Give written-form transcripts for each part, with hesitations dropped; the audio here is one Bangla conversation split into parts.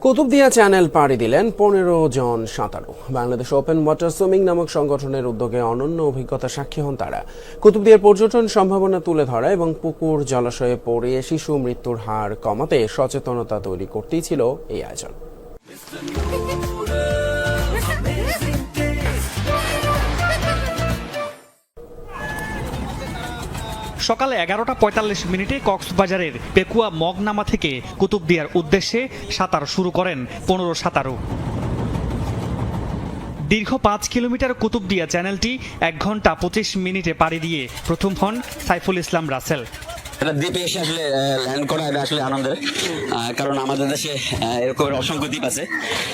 কুতুবদিয়া চ্যানেল পাড়ি দিলেন ১৫ জন সাঁতারু। বাংলাদেশ ওপেন ওয়াটার সুইমিং নামক সংগঠনের উদ্যোগে অনন্য অভিজ্ঞতা সাক্ষী হন তারা। কুতুবদিয়ার পর্যটন সম্ভাবনা তুলে ধরা এবং পুকুর জলাশয়ে পড়ে শিশু মৃত্যুর হার কমাতে সচেতনতা তৈরি করতেই ছিল এই আয়োজন। সকাল ১১টা ৪৫ কক্সবাজারের পেকুয়া মগনামা থেকে কুতুবদিয়ার উদ্দেশ্যে সাঁতার শুরু করেন ১৫ সাঁতারু। দীর্ঘ ৫ কিলোমিটার কুতুবদিয়া চ্যানেলটি ১ ঘন্টা ২৫ মিনিটে পাড়ি দিয়ে প্রথম হন সাইফুল ইসলাম রাসেল। দ্বীপে এসে আসলে ল্যান্ড করা এটা আসলে আনন্দের, কারণ আমাদের দেশে এরকম অসংখ্য দ্বীপ আছে।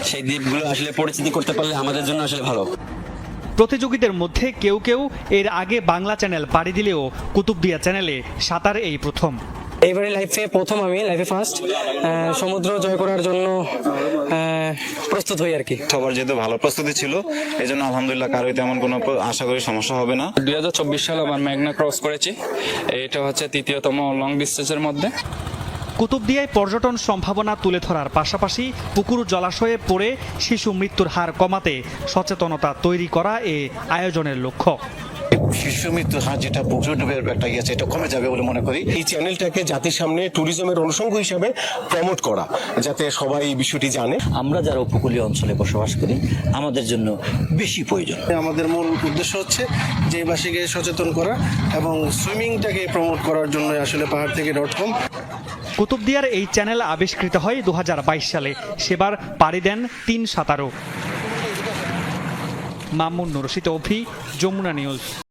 সেই দ্বীপগুলো আসলে পরিচিতি করতে পারলে আমাদের জন্য আসলে ভালো। প্রতিযোগীদের মধ্যে কেউ কেউ এর আগে বাংলা চ্যানেল পাড়ি দিলেও কুতুবদিয়া চ্যানেলে সাঁতার এই প্রথম। এবারে লাইফে প্রথম, আমি লাইফে ফার্স্ট সমুদ্র জয় করার জন্য প্রস্তুত হই আর কি। সবার যেহেতু ভালো প্রস্তুতি ছিল, এই জন্য আলহামদুলিল্লাহ কারোই তেমন কোনো আশা করি সমস্যা হবে না। ২০২৪ সালে আমার মেঘনা ক্রস করেছি, এটা হচ্ছে তৃতীয়তম লং ডিস্টেন্সের মধ্যে। কুতুবদিয়ায় পর্যটন সম্ভাবনা তুলে ধরার পাশাপাশি পুকুর জলাশয়ে পড়ে শিশু মৃত্যুর হার কমাতে সচেতনতা তৈরি করা এ আয়োজনের লক্ষ্য। শিশু মৃত্যুর হার যেটা পুকুর ডুবের একটা গেছে, এটা কমে যাবে বলে মনে করি। এই চ্যানেলটাকে জাতির সামনে ট্যুরিজমের অনুষঙ্গ হিসাবে প্রমোট করা, যাতে সবাই এই বিষয়টি জানে। আমরা যারা উপকূলীয় অঞ্চলে বসবাস করি, আমাদের জন্য বেশি প্রয়োজন। আমাদের মূল উদ্দেশ্য হচ্ছে যে বাসীকে সচেতন করা এবং সুইমিংটাকে প্রমোট করার জন্য আসলে পাহাড় থেকে .com। কুতুবদিয়ার এই চ্যানেল আবিষ্কৃত হয় ২০২২ সালে। সেবার পাড়ি দেন ৩ সাঁতারু। মামুন রশিদ, অভি, যমুনা নিউজ।